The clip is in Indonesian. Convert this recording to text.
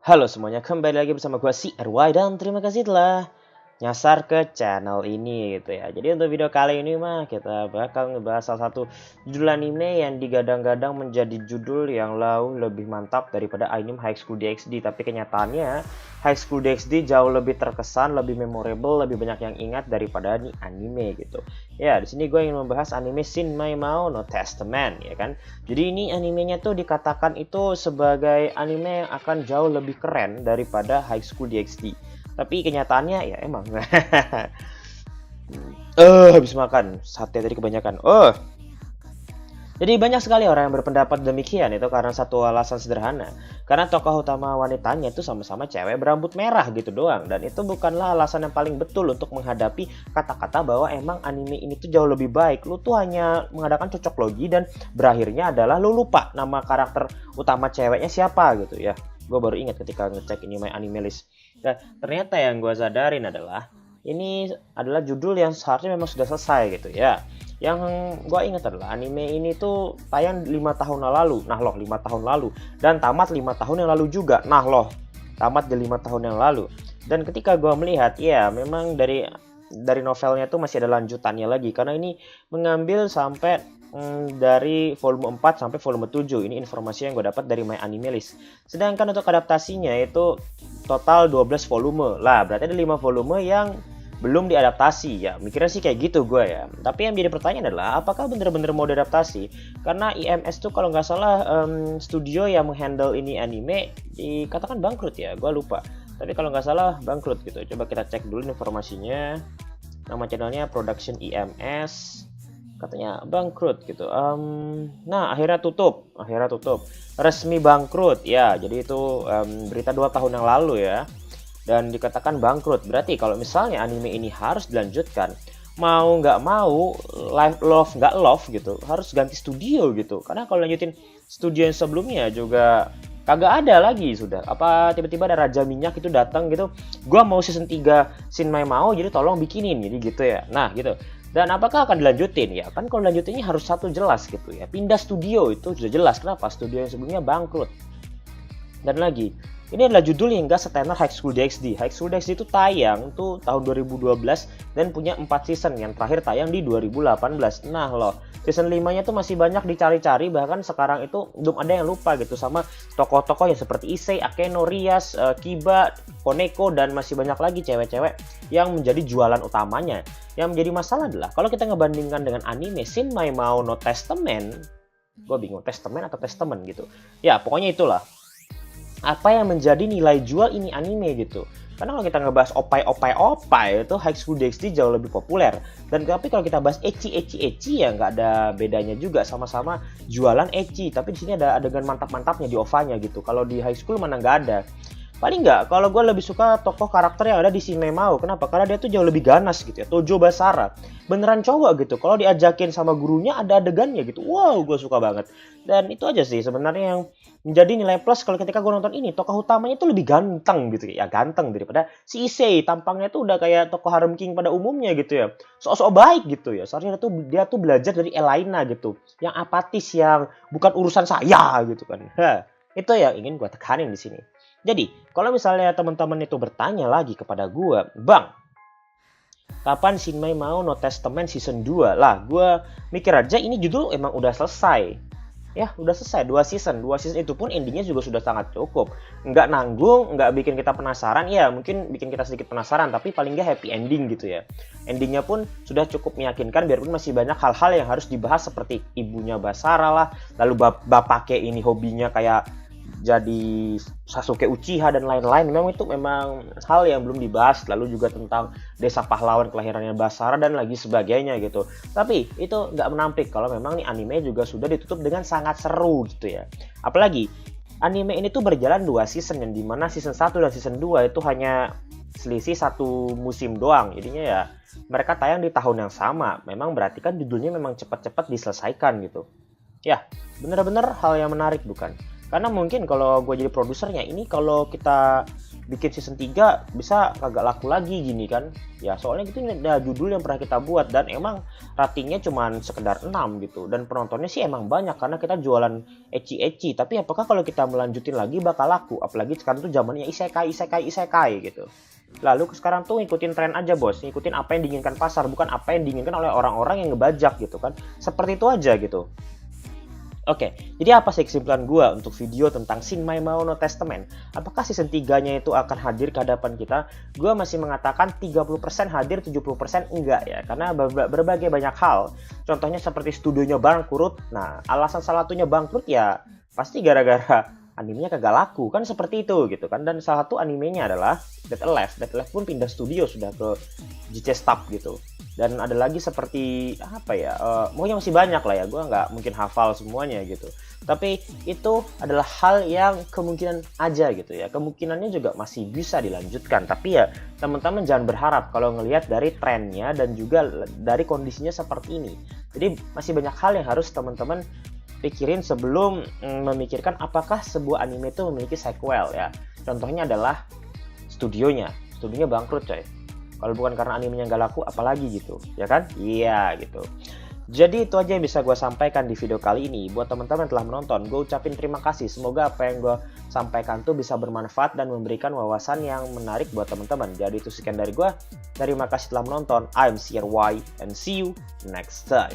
Halo semuanya, kembali lagi bersama gue si RY dan terima kasih telah nyasar ke channel ini gitu ya. Jadi untuk video kali ini mah kita bakal ngebahas salah satu judul anime yang digadang-gadang menjadi judul yang lebih mantap daripada anime High School DxD. Tapi kenyataannya High School DxD jauh lebih terkesan, lebih memorable, lebih banyak yang ingat daripada nih anime gitu. Ya, di sini gue ingin membahas anime Shin Mai Mao no Testament ya kan. Jadi ini animenya tuh dikatakan itu sebagai anime yang akan jauh lebih keren daripada High School DxD. Tapi kenyataannya ya emang habis makan sate tadi kebanyakan. Jadi banyak sekali orang yang berpendapat demikian itu karena satu alasan sederhana. Karena tokoh utama wanitanya itu sama-sama cewek berambut merah gitu doang. Dan itu bukanlah alasan yang paling betul untuk menghadapi kata-kata bahwa emang anime ini tuh jauh lebih baik. Lu tuh hanya mengadakan cocok logi dan berakhirnya adalah lu lupa nama karakter utama ceweknya siapa gitu ya. Gue baru ingat ketika ngecek ini My Anime List. Nah, ternyata yang gue sadarin adalah ini adalah judul yang seharusnya memang sudah selesai gitu ya. Yang gue ingat adalah anime ini tuh tayang 5 tahun lalu. Nah loh 5 tahun lalu. Dan tamat 5 tahun yang lalu juga. Nah loh tamat di 5 tahun yang lalu. Dan ketika gue melihat ya memang dari novelnya tuh masih ada lanjutannya lagi. Karena ini mengambil sampai dari volume 4 sampai volume 7. Ini informasi yang gue dapat dari My Anime List. Sedangkan untuk adaptasinya itu total 12 volume. Lah berarti ada 5 volume yang belum diadaptasi ya. Mikirnya sih kayak gitu gue ya. Tapi yang jadi pertanyaan adalah apakah bener-bener mau diadaptasi? Karena IMS tuh kalau nggak salah studio yang menghandle ini anime dikatakan bangkrut ya. Gue lupa. Tapi kalau nggak salah bangkrut gitu. Coba kita cek dulu informasinya. Nama channelnya Production IMS. Katanya bangkrut gitu. Nah akhirnya tutup. Resmi bangkrut ya. Jadi itu berita 2 tahun yang lalu ya. Dan dikatakan bangkrut. Berarti kalau misalnya anime ini harus dilanjutkan, mau nggak mau, love nggak love gitu, harus ganti studio gitu. Karena kalau lanjutin studio yang sebelumnya juga kagak ada lagi sudah. Apa tiba-tiba ada Raja Minyak itu datang gitu, gua mau season 3 Shin Mai Mao, jadi tolong bikinin, jadi gitu ya. Nah gitu. Dan apakah akan dilanjutin ya? Kan kalau lanjutinnya harus satu jelas gitu ya. Pindah studio itu sudah jelas. Kenapa? Studio yang sebelumnya bangkrut. Dan lagi, ini adalah judul yang enggak setenar High School DxD. High School DxD itu tayang tuh tahun 2012 dan punya 4 season. Yang terakhir tayang di 2018. Nah loh, season 5-nya tuh masih banyak dicari-cari. Bahkan sekarang itu belum ada yang lupa gitu sama tokoh-tokoh yang seperti Issei, Akeno, Rias, Kiba, Koneko, dan masih banyak lagi cewek-cewek yang menjadi jualan utamanya. Yang menjadi masalah adalah kalau kita ngebandingkan dengan anime Shin Mai Mao no Testament, gue bingung Testament atau Testament gitu. Ya pokoknya itulah. Apa yang menjadi nilai jual ini anime gitu. Karena kalau kita ngebahas opai itu High School DxD jauh lebih populer. Dan tapi kalau kita bahas ecchi ya nggak ada bedanya juga, sama-sama jualan ecchi. Tapi di sini ada adegan mantap-mantapnya di OVA-nya gitu. Kalau di High School mana nggak ada. Paling nggak, kalau gue lebih suka tokoh karakter yang ada di Shin Mai Mao. Kenapa? Karena dia tuh jauh lebih ganas gitu ya. Tojo Basara. Beneran cowok gitu. Kalau diajakin sama gurunya ada adegannya gitu. Wow, gue suka banget. Dan itu aja sih sebenarnya yang menjadi nilai plus kalau ketika gue nonton ini. Tokoh utamanya tuh lebih ganteng gitu ya. Ganteng daripada si Issei. Tampangnya tuh udah kayak tokoh harem king pada umumnya gitu ya. Sok-sok baik gitu ya. Seharusnya dia tuh belajar dari Elaina gitu. Yang apatis, yang bukan urusan saya gitu kan. Itu yang ingin gue tekanin di sini. Jadi, kalau misalnya teman-teman itu bertanya lagi kepada gue, Bang, kapan Shin Mai Mao no Testament season 2? Lah, gue mikir aja ini judul emang udah selesai. Ya, udah selesai 2 season. 2 season itu pun endingnya juga sudah sangat cukup. Nggak nanggung, nggak bikin kita penasaran. Ya, mungkin bikin kita sedikit penasaran, tapi paling nggak happy ending gitu ya. Endingnya pun sudah cukup meyakinkan, biarpun masih banyak hal-hal yang harus dibahas seperti ibunya Basara lah, lalu bapaknya ini hobinya kayak jadi Sasuke Uchiha dan lain-lain. Memang hal yang belum dibahas. Lalu juga tentang desa pahlawan kelahirannya Basara dan lagi sebagainya gitu. Tapi itu nggak menampik kalau memang nih anime juga sudah ditutup dengan sangat seru gitu ya. Apalagi anime ini tuh berjalan 2 season, yang dimana season 1 dan season 2 itu hanya selisih 1 musim doang. Jadinya ya mereka tayang di tahun yang sama. Memang berarti kan judulnya memang cepat-cepat diselesaikan gitu. Ya, bener-bener hal yang menarik bukan? Karena mungkin kalau gue jadi produsernya ini, kalau kita bikin season 3 bisa kagak laku lagi gini kan. Ya soalnya gitu ada judul yang pernah kita buat dan emang ratingnya cuman sekedar 6 gitu. Dan penontonnya sih emang banyak karena kita jualan ecchi. Tapi apakah kalau kita melanjutin lagi bakal laku? Apalagi sekarang tuh zamannya isekai gitu. Lalu sekarang tuh ngikutin tren aja bos, ngikutin apa yang diinginkan pasar, bukan apa yang diinginkan oleh orang-orang yang ngebajak gitu kan. Seperti itu aja gitu. Oke, jadi apa sih kesimpulan gue untuk video tentang Shin Maimao no Testament? Apakah season 3-nya itu akan hadir ke hadapan kita? Gue masih mengatakan 30% hadir, 70% enggak ya. Karena berbagai banyak hal. Contohnya seperti studionya bangkrut. Nah, alasan salah satunya bangkrut ya pasti gara-gara animenya kagak laku. Kan seperti itu gitu kan. Dan salah satu animenya adalah Dead Alive. Dead Alive pun pindah studio sudah ke JC Staff gitu. Dan ada lagi seperti apa ya, pokoknya masih banyak lah ya, gue nggak mungkin hafal semuanya gitu. Tapi itu adalah hal yang kemungkinan aja gitu ya, kemungkinannya juga masih bisa dilanjutkan. Tapi ya teman-teman jangan berharap kalau ngelihat dari trennya dan juga dari kondisinya seperti ini. Jadi masih banyak hal yang harus teman-teman pikirin sebelum memikirkan apakah sebuah anime itu memiliki sequel ya. Contohnya adalah studionya bangkrut coy. Kalau bukan karena animenya nggak laku, apalagi gitu, ya kan? Iya gitu. Jadi itu aja yang bisa gue sampaikan di video kali ini. Buat teman-teman yang telah menonton, gue ucapin terima kasih. Semoga apa yang gue sampaikan tuh bisa bermanfaat dan memberikan wawasan yang menarik buat teman-teman. Jadi itu sekian dari gue. Terima kasih telah menonton. I'm CRY and see you next time.